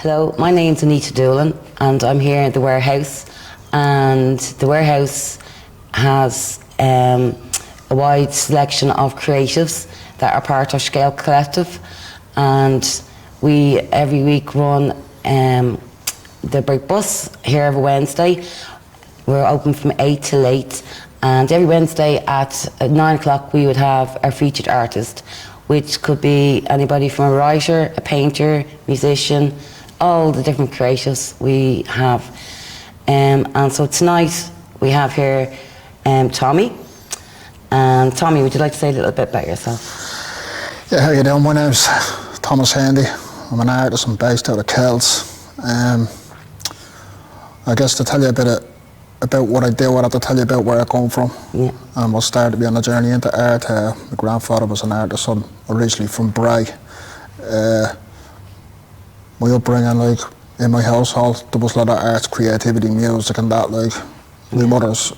Hello, my name's Anita Doolan and I'm here at the Warehouse, and the Warehouse has a wide selection of creatives that are part of Scale Collective, and we every week run the Brigg bus here every Wednesday. We're open from 8 till 8, and every Wednesday at 9 o'clock we would have our featured artist, which could be anybody from a writer, a painter, musician, all the different creatives we have. And so tonight we have here Tommy. And Tommy, would you like to say a little bit about yourself? Yeah, how you doing? My name's Thomas Hendy. I'm an artist. I'm based out of Kells. I guess to tell you a bit about what I do, I'd have to tell you about where I come from. Yeah. And we'll start to be on a journey into art. My grandfather was an artist. I'm originally from Brigg. My upbringing, like, in my household, there was a lot of arts, creativity, music and that, like. My mother's,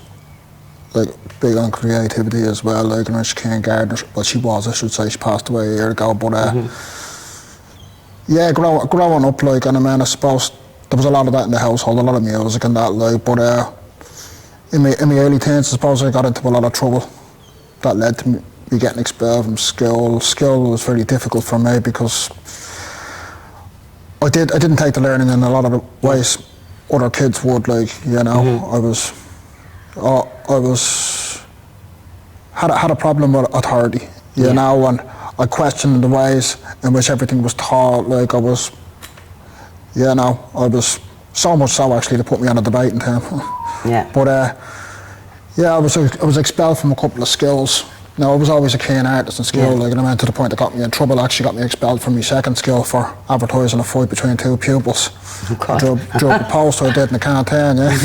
like, big on creativity as well, like, and she came gardener, well, she was, I should say, she passed away a year ago, but, yeah, growing up, like, and I mean, I suppose there was a lot of that in the household, a lot of music and that, like, but, in my early teens, I suppose I got into a lot of trouble that led to me getting expelled from school. School was very difficult for me because I didn't take the learning in a lot of the ways other kids would, like, you know. I had a problem with authority, you know, and I questioned the ways in which everything was taught. Like, I was so much so actually to put me on a debating team. Yeah. But yeah, I was expelled from a couple of skills. Now, I was always a keen artist in school, like, and I went to the point that got me in trouble. Actually got me expelled from my second skill for advertising a fight between two pupils. Oh, God. Drew the poster I did in the canteen, yeah.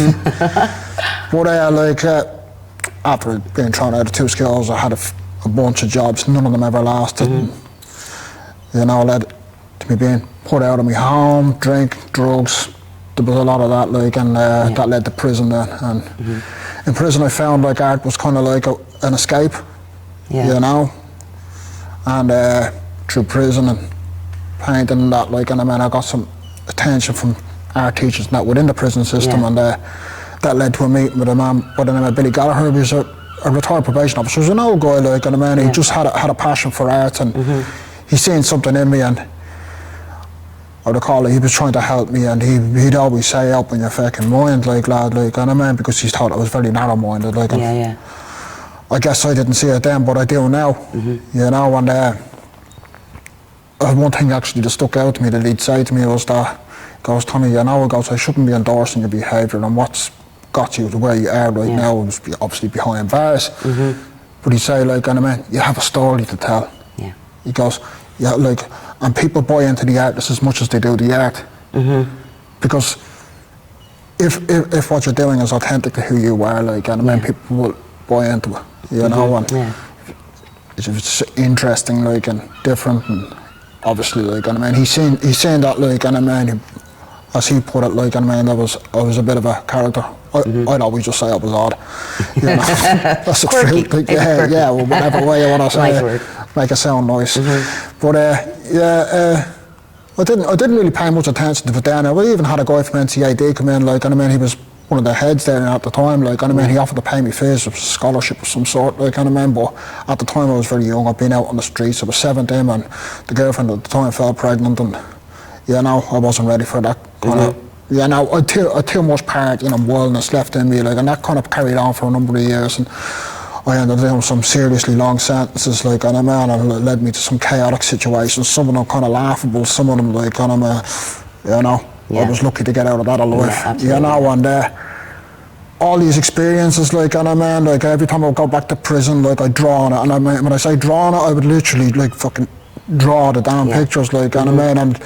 But like, after being thrown out of two skills, I had a bunch of jobs. None of them ever lasted. And, you know, led to me being put out of my home, drink, drugs. There was a lot of that, like, and that led to prison then. And in prison I found, like, art was kind of like an escape. Yeah. You know, and through prison and painting and that, like, and I mean, I got some attention from art teachers and that within the prison system, and that led to a meeting with a man by the name of Billy Gallagher. He was a retired probation officer. He was an old guy, like, and I mean, he just had a passion for art, and he seen something in me, and I recall he was trying to help me, and he'd always say, "Open your fucking mind, like, lad," like, and I mean, because he thought I was very narrow-minded, like. I guess I didn't see it then, but I do now, you know, and one thing actually that stuck out to me that he'd say to me was that, he goes, "Tommy, you know," he goes, "I shouldn't be endorsing your behaviour and what's got you to where you are right now, is obviously behind bars." But he'd say, like, and I mean, you have a story to tell. Yeah. He goes, "Yeah, like, and people buy into the artist as much as they do the art." Because if what you're doing is authentic to who you are, like, and I mean, people will buy into it, you know, and if it's interesting, like, and different, and obviously, like, and I mean, he's seen that, like, and I mean, as he put it, like, and I mean, I was a bit of a character. I'd always just say I was odd, you know. That's the truth, like, yeah, well, whatever way you want to say it, make it sound nice. But I didn't really pay much attention to it then. I even had a guy from NCAD come in, like, and I mean, he was one of the heads there at the time, like, and I mean, he offered to pay me fees, it was a scholarship of some sort, like, and I mean, but at the time I was very young. I'd been out on the streets, I was 17, and the girlfriend at the time fell pregnant, and, you know, I wasn't ready for that kind of, you know, I too much part, you know, wildness left in me, like, and that kind of carried on for a number of years, and I ended up doing some seriously long sentences, like, and I mean, and it led me to some chaotic situations, some of them kind of laughable, some of them, like, and you know, I was lucky to get out of that alive, you know, and all these experiences, like, and I mean, like, every time I would go back to prison, like, I'd draw on it, and I mean, when I say draw on it, I would literally, like, fucking draw the damn pictures, like, and I mean, and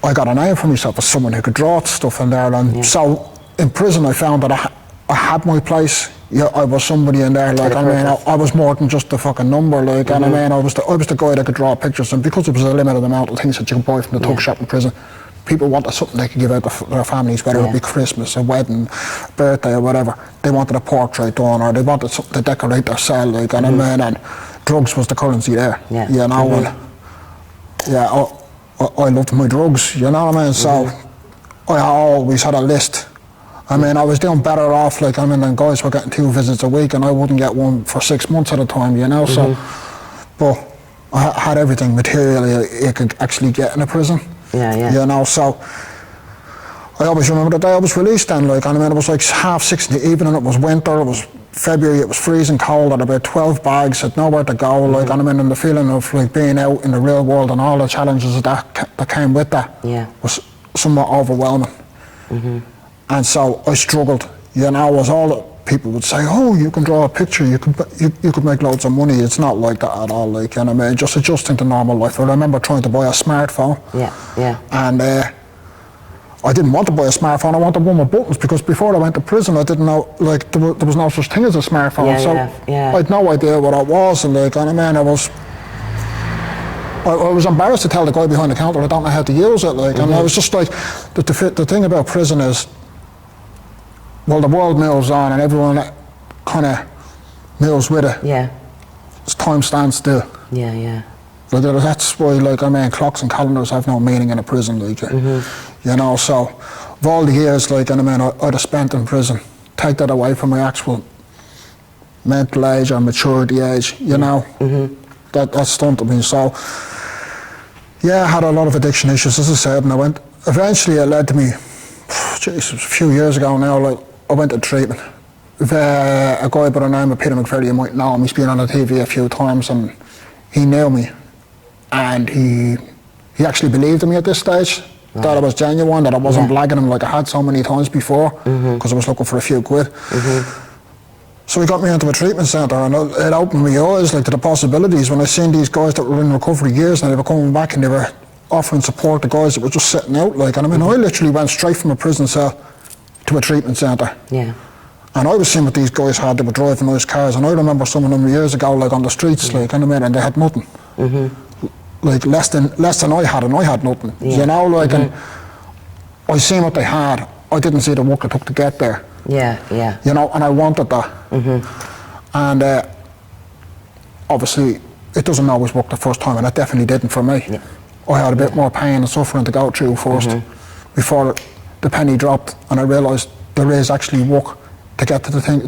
I got a name for myself as someone who could draw stuff in there, and so in prison I found that I had my place. Yeah, I was somebody in there, like, I mean, I was more than just a fucking number, like, and I mean, I was the guy that could draw pictures, and because there was a limited amount of things that you could buy from the tuck shop in prison, people wanted something they could give out to their families, whether it be Christmas, a wedding, birthday or whatever. They wanted a portrait done, or they wanted something to decorate their cell, like, and I mean, and drugs was the currency there, you know, and I loved my drugs, you know what I mean? So I always had a list. I mean, I was doing better off, like, I mean, than guys were getting 2 visits a week, and I wouldn't get one for 6 months at a time, you know? So, but I had everything materially you could actually get in a prison. Yeah. You know, so I always remember the day I was released then, like, and I mean, it was like 6:30 in the evening, it was winter, it was February, it was freezing cold, I had about 12 bags, had nowhere to go, like, and I mean, and the feeling of, like, being out in the real world and all the challenges that came with that was somewhat overwhelming. And so I struggled, you know, as all the people would say, oh, you can draw a picture, you could make loads of money. It's not like that at all, like, and I mean, just adjusting to normal life. I remember trying to buy a smartphone. And I didn't want to buy a smartphone, I wanted one with buttons, because before I went to prison I didn't know, like, there was no such thing as a smartphone. I had no idea what it was, and like, and I mean, I was embarrassed to tell the guy behind the counter I don't know how to use it, like, and I was just like, the thing about prison is, well, the world moves on and everyone kind of moves with it. Time stands still. Like, that's why, like, I mean, clocks and calendars have no meaning in a prison, like, you know, so of all the years, like, and I mean, I'd have spent in prison, take that away from my actual mental age or maturity age, you know, that stunted me. So, yeah, I had a lot of addiction issues, as I said, and eventually it led to me, Jesus, a few years ago now, like, I went to treatment. A guy by the name of Peter McFerry, you might know him, he's been on the TV a few times, and he knew me. And he actually believed in me at this stage, that I was genuine, that I wasn't blagging him like I had so many times before, because I was looking for a few quid. So he got me into a treatment centre, and it opened my eyes, like, to the possibilities. When I seen these guys that were in recovery years, and they were coming back and they were offering support to guys that were just sitting out, like, and I mean, I literally went straight from a prison cell to a treatment centre. And I was seeing what these guys had, they were driving nice cars, and I remember some of them years ago, like, on the streets, like, and I mean, and they had nothing. Like, less than I had, and I had nothing, you know, like, and I seen what they had. I didn't see the work it took to get there. You know, and I wanted that. And obviously, it doesn't always work the first time, and it definitely didn't for me. I had a bit more pain and suffering to go through first, before the penny dropped, and I realised there is actually work to get to the thing.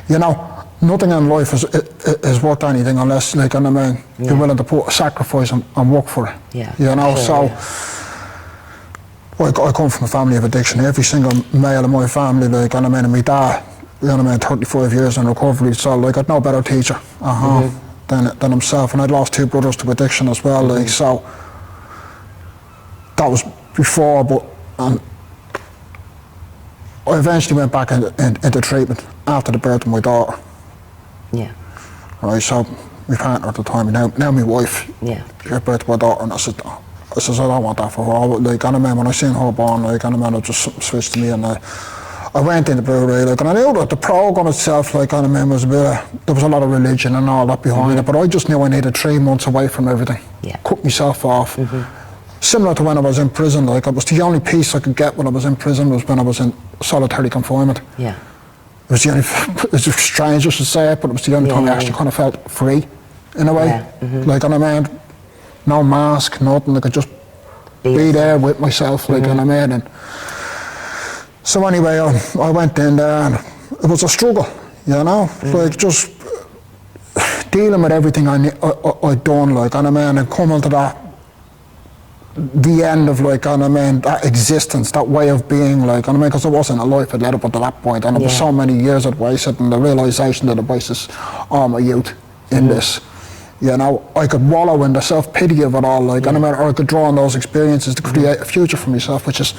You know, nothing in life is worth anything unless, like, and I mean, you're willing to put a sacrifice and work for it. You know, so I come from a family of addiction. Every single male in my family, like, and I mean, and my dad, you know, I mean, 35 years in recovery, so, like, I'd no better teacher than himself, and I'd lost 2 brothers to addiction as well, like, so that was before, but I eventually went back into treatment after the birth of my daughter. Right, so my partner at the time, now my wife, gave birth to my daughter, and I said, I don't want that for her. Like, and I mean, when I seen her born, like, and I mean, it just switched to me, and I went into Brewery, like, and I knew that the program itself, like, and I mean, there was a lot of religion and all that behind it, but I just knew I needed 3 months away from everything. Cut myself off. Similar to when I was in prison, like, it was the only peace I could get when I was in prison was when I was in solitary confinement. It was the only, it's strange just to say it, but it was the only time I actually kind of felt free, in a way. Like, and I mean, no mask, nothing, I could just be there with myself, like, and I mean, and so anyway, I went in there, and it was a struggle, you know, like, just dealing with everything I'd done, like, and I mean, and coming to that, the end of, like, and I mean, that existence, that way of being, like, and I mean, because there wasn't a life had led up to that point, and it was so many years I'd wasted, and the realisation that I wasted all my youth in this, you know, I could wallow in the self-pity of it all, like, and I mean, or I could draw on those experiences to create a future for myself, which is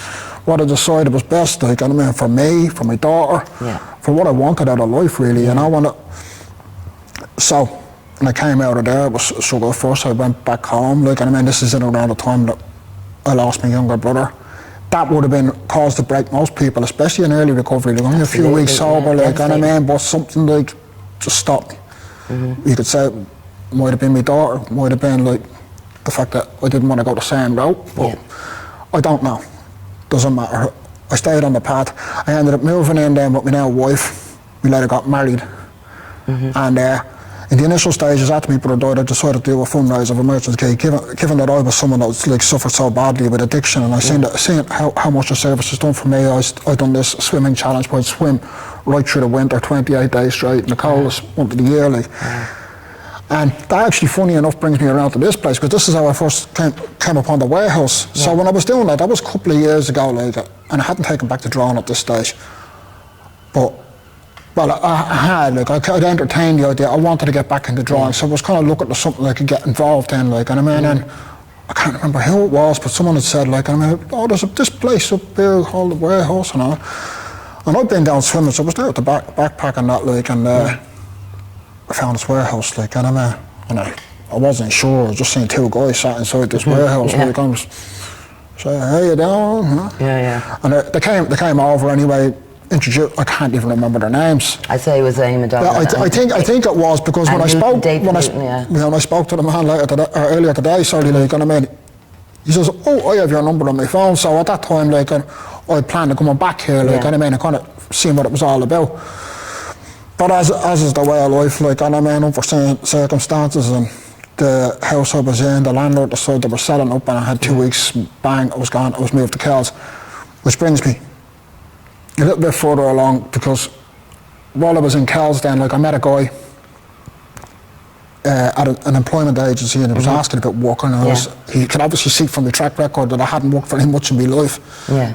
what I decided was best, like, and I mean, for me, for my daughter, for what I wanted out of life, really, you know, and so, when I came out of there, it was struggle at first. I went back home, like, and I mean, this is in around the time that I lost my younger brother. That would have been cause to break most people, especially in early recovery, like, only a few weeks sober, like, and I mean, but something, like, just stopped me. You could say it might have been my daughter, might have been, like, the fact that I didn't want to go the same route, but I don't know. Doesn't matter. I stayed on the path. I ended up moving in then with my now wife. We later got married, and in the initial stages after my brother died, I decided to do a fundraiser of emergency kit, given that I was someone that was, like, suffered so badly with addiction, and I seen how much the service has done for me. I done this swimming challenge where I'd swim right through the winter, 28 days straight in the coldest month of the year, like. And that actually, funny enough, brings me around to this place, because this is how I first came upon the Warehouse. So when I was doing that was a couple of years ago, like, and I hadn't taken back the drawing at this stage. But, well, I had, like, I'd entertained the idea. I wanted to get back into drawing, so I was kind of looking for something I could get involved in, like, and I mean, and I can't remember who it was, but someone had said, like, I mean, oh, there's this place up there called the Warehouse and all. And I'd been down swimming, so I was there at the backpack and that, like, and I found this warehouse, like, and I wasn't sure. I was just seeing two guys sat inside this warehouse. Like, I was saying, "How you doing?" You know? And they came over anyway. Introduced. I can't even remember their names. I'd say it was Anita Doolan. I think it was, because when I spoke to the man earlier today, sorry, like, and I mean, he says, "Oh, I have your number on my phone." So at that time, like, I planned on coming back here, like, and I mean, I kind of seen what it was all about. But as is the way of life, like, and I mean, unforeseen circumstances, and the house I was in, the landlord decided they were selling up, and I had 2 weeks, bang, I was gone, I was moved to Kells. Which brings me a little bit further along, because while I was in Kells then, like, I met a guy at an employment agency, and he was asking about work, and he could obviously see from the track record that I hadn't worked very much in my life,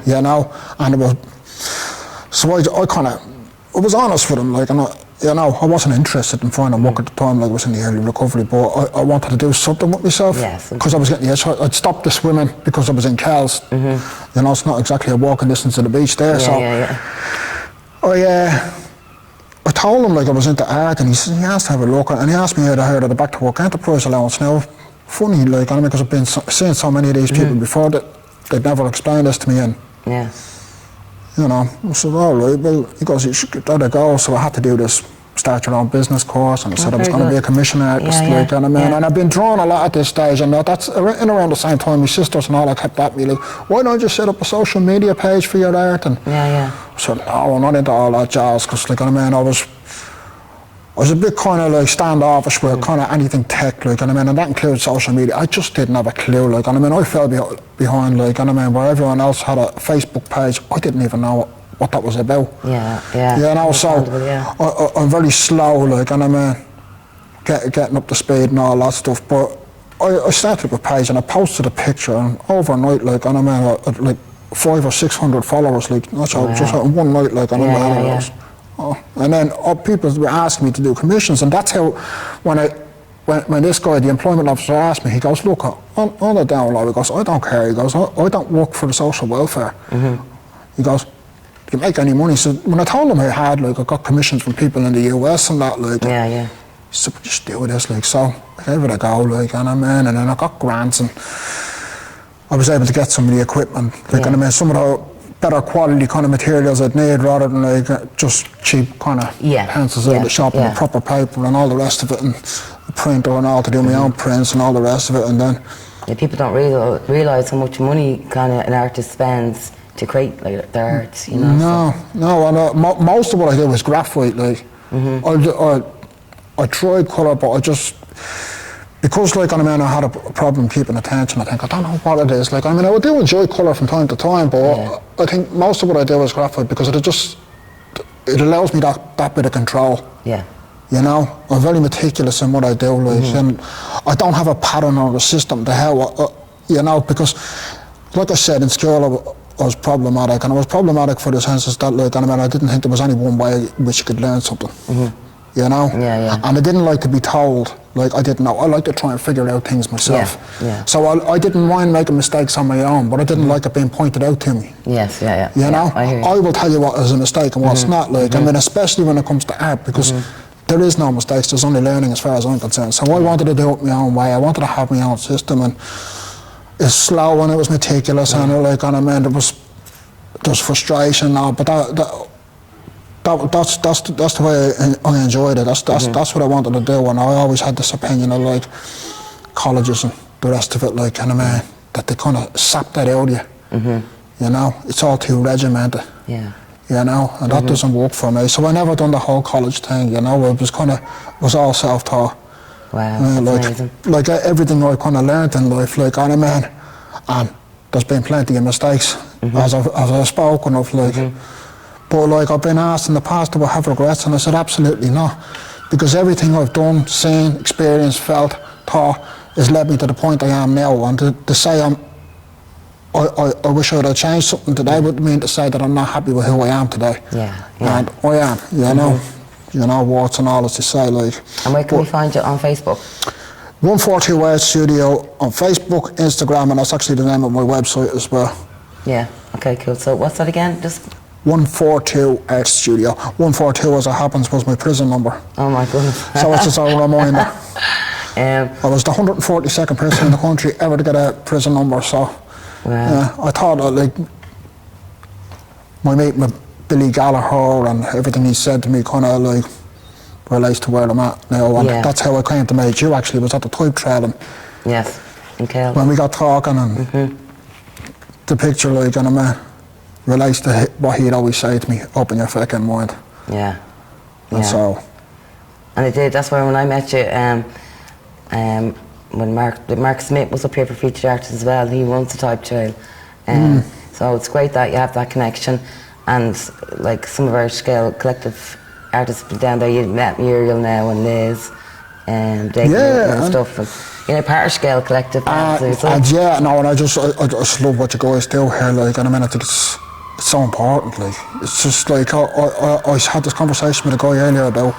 you know, and it was, so I was honest with him, like, and I wasn't interested in finding work at the time, like, I was in the early recovery, but I wanted to do something with myself, because I was getting the itch. I'd stopped the swimming because I was in Kells. You know, it's not exactly a walking distance to the beach there, I told him, like, I was into art, and he asked to have a look, and he asked me how I heard of the back to work enterprise allowance. Now, funny, like, I mean, because I've been seeing so many of these people before that they'd never explained this to me, and you know, I said, all right, well, he goes, you should give that a go. So I had to do this start your own business course, and I said I was going to be a commission artist, like, and I mean, and I've been drawing a lot at this stage, and that's in around the same time my sisters and all that kept at me, like, why don't you set up a social media page for your art? And I said, no, I'm not into all that jazz, because, like, I mean, I was a bit kind of like standoffish with kind of anything tech, like, and I mean, and that includes social media. I just didn't have a clue, like, and I mean, I fell behind, like, and I mean, where everyone else had a Facebook page, I didn't even know what that was about. You know, so I'm very slow, like, and I mean, getting up to speed and all that stuff. But I started up a page and I posted a picture, and overnight, like, and I mean, like 500 or 600 followers, like, that's just in one night, like, and I mean, and then people were asking me to do commissions, and that's how, when this guy, the employment officer, asked me, he goes, look, on the down low, he goes, I don't care, he goes, I don't work for the social welfare. He goes, do you make any money? So when I told him I had, like, I got commissions from people in the US and that, like, he said, well, just do this, like, so I gave it a go, like, and I mean, and then I got grants, and I was able to get some of the equipment, like, and I mean, some of the better quality kind of materials I'd need, rather than, like, just cheap kind of pencils out of the shop and the proper paper and all the rest of it, and a printer and all to do my own prints and all the rest of it, and then people don't realise how much money kind of an artist spends to create, like, their art, you know. Most of what I did was graphite, like. I tried colour, but I just, because, like, I mean, I had a problem keeping attention. I think, I don't know what it is, like, I mean, I do enjoy colour from time to time, but I think most of what I do is graphite, because it allows me that bit of control. You know, I'm very meticulous in what I do, like, and I don't have a pattern or a system to how, you know, because, like I said, in school I was problematic, and I was problematic for the sense that, like, I mean, I didn't think there was any one way in which you could learn something. You know? And I didn't like to be told, like, I didn't know. I like to try and figure out things myself. So I didn't mind making mistakes on my own, but I didn't like it being pointed out to me. You know? I will tell you what is a mistake and what's not, like, I mean, especially when it comes to art, because there is no mistakes, there's only learning as far as I'm concerned. So I wanted to do it my own way. I wanted to have my own system, and it's slow and it was meticulous, and, like, and I mean, there was frustration now, but that's the way I enjoyed it. That's what I wanted to do, and I always had this opinion of, like, colleges and the rest of it, like, and I mean, that they kind of sap that out of you. You know, it's all too regimented. you know, and that doesn't work for me. So I never done the whole college thing, you know. It was all self-taught. Wow, that's amazing. Like everything I kind of learned in life, like, and I mean, and there's been plenty of mistakes, as I've spoken of, like, but like I've been asked in the past, do I have regrets? And I said, absolutely not, because everything I've done, seen, experienced, felt, thought, has led me to the point I am now. And to say I wish I would have changed something today would mean to say that I'm not happy with who I am today. Yeah. And I am, you know. You know, warts and all, as you say, like. And where can we find you on Facebook? 142 Art Studio on Facebook, Instagram, and that's actually the name of my website as well. Yeah, okay, cool. So what's that again? Just 142 Art Studio. 142, as it happens, was my prison number. Oh my goodness. So it's just a reminder. I was the 142nd person in the country ever to get a prison number, so. Wow. I thought that, like, my mate with Billy Gallagher and everything he said to me kind of like relates to where I'm at now, and that's how I came to meet you. Actually, was at the type trail, and yes, in Kells. when we got talking, and the picture, like, and I mean, relates to what he'd always say to me: "Open your fucking mind." Yeah. And so. And it did. That's why when I met you, when Mark Smith was up here for featured artists as well, he runs the type trail, so it's great that you have that connection. And like some of our scale collective artists down there, you met Muriel now and Liz and David and stuff. And, you know, part of scale collective. And I just love what you guys do here. Like, and I mean, I think it's so important. Like, it's just like I had this conversation with a guy earlier about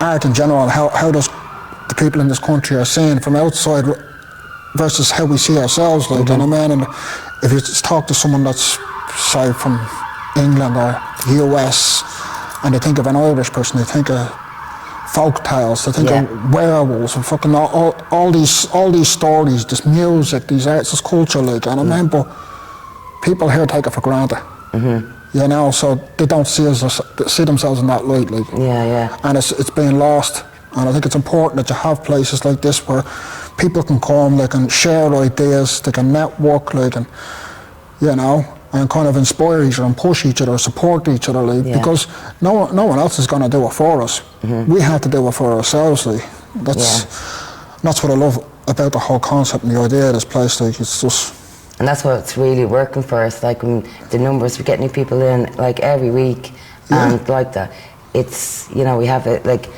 art in general. How does the people in this country are seen from outside versus how we see ourselves. Like, and I mean, and if you just talk to someone that's say from England or the US, and they think of an Irish person, they think of folk tales, they think of werewolves and fucking all these stories, this music, these arts, this culture, like, and I mean, but people here take it for granted. You know, so they don't see themselves in that light, like. And it's being lost, and I think it's important that you have places like this where people can come, they can share ideas, they can network, like, and you know, and kind of inspire each other and push each other, support each other, like, because no one else is going to do it for us. We have to do it for ourselves, like. That's what I love about the whole concept and the idea of this place, like. It's just. And that's what's really working for us, like when the numbers, we're getting new people in like every week, and like that. It's, you know, we have it like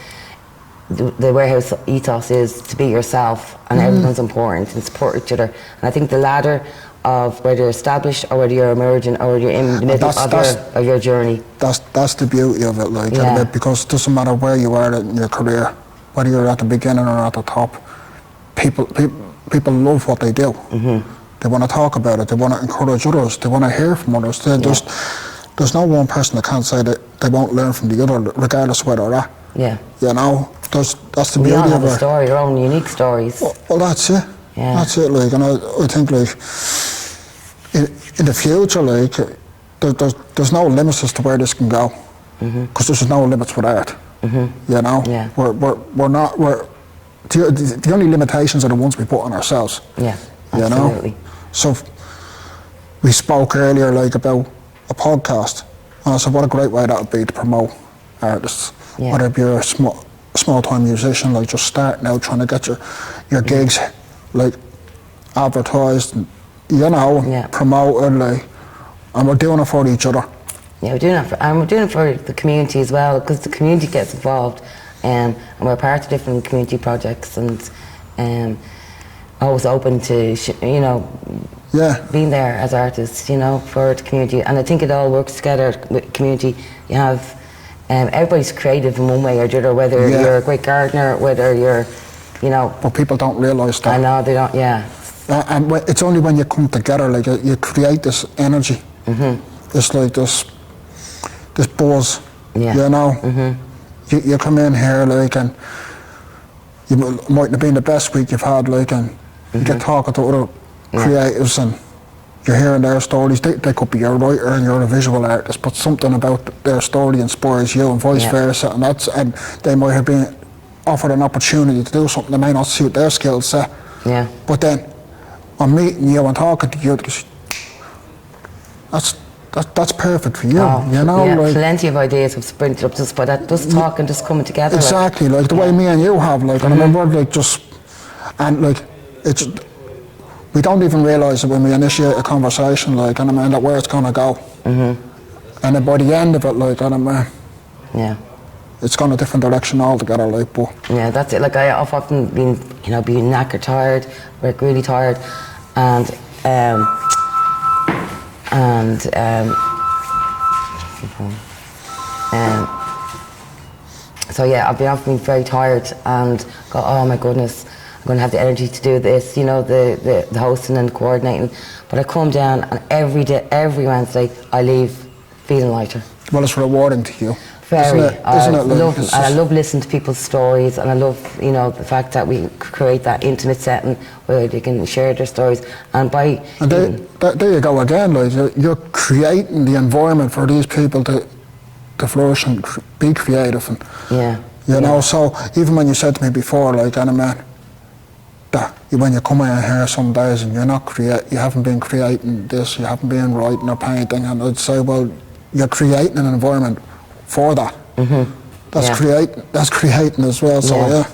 the warehouse ethos is to be yourself, and everyone's important and support each other. And I think the ladder of whether you're established or whether you're emerging or whether you're in the middle of your journey. That's the beauty of it, like, because it doesn't matter where you are in your career, whether you're at the beginning or at the top. People love what they do. They want to talk about it. They want to encourage others. They want to hear from others. There's no one person that can't say that they won't learn from the other, regardless of where they're at. You know, that's the beauty of it. We all have a story, our own unique stories. Well, that's it. That's it, like, and I think, like, in the future, like, there's no limits as to where this can go, because there's no limits with art. You know, the only limitations are the ones we put on ourselves. Absolutely. You know, so we spoke earlier, like, about a podcast, and I said what a great way that would be to promote artists. Whether you're a small time musician, like, just starting out, trying to get your gigs, like, advertised, and, you know, promoted, like, and we're doing it for each other. We're doing it for the community as well, because the community gets involved, and we're part of different community projects, and always open to, you know, being there as artists, you know, for the community. And I think it all works together with community. You have everybody's creative in one way or the other, whether you're a great gardener, whether you're, you know. But people don't realise that. I know, they don't, and it's only when you come together, like, you create this energy. It's like this buzz, you know. You come in here, like, and you mightn't have been the best week you've had, like, and you get talking to other creatives, and you're hearing their stories. They could be a writer and you're a visual artist, but something about their story inspires you, and vice versa, and they might have been offered an opportunity to do something that may not suit their skill set. But then, on meeting you and talking to you, that's perfect for you. Oh, You know, yeah, like plenty of ideas have sprinted up just by that, just talking, just coming together. exactly like the way me and you have. Like, and I remember like just and like it's. We don't even realise it when we initiate a conversation, like, and I mean, that where it's gonna go. And then by the end of it, like, and I mean, Yeah. it's gone a different direction altogether, like, but. Yeah, that's it. Like, I've often been, you know, being knackered, tired, like really tired, and so yeah, I've often been very tired and go, oh my goodness, I'm going to have the energy to do this, you know, the hosting and coordinating. But I come down and every day, every Wednesday, I leave feeling lighter. Well, it's rewarding to you. Very. Isn't it? Like, I love listening to people's stories, and I love, you know, the fact that we create that intimate setting where they can share their stories. And by... And there you go again, like, you're creating the environment for these people to flourish and be creative. And, yeah. You know, so even when you said to me before, like, Anna, man, that when you come in here some days and you're not you haven't been creating this, you haven't been writing or painting, and I'd say, well, you're creating an environment for that. That's creating as well. So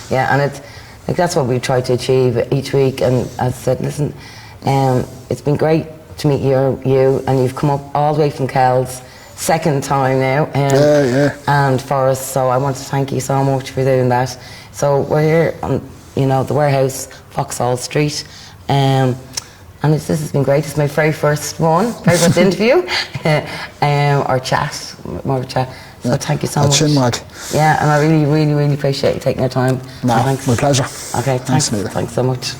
yeah, and it's like that's what we try to achieve each week. And as I said, listen, it's been great to meet you, and you've come up all the way from Kells, second time now, and for us. So I want to thank you so much for doing that. So we're here on, you know, the Warehouse, Vauxhall Street, and this has been great. It's my very first interview, or chat, more of a chat. So thank you so much. Yeah, and I really, really, really appreciate you taking your time. No, my pleasure. Okay, thanks so much.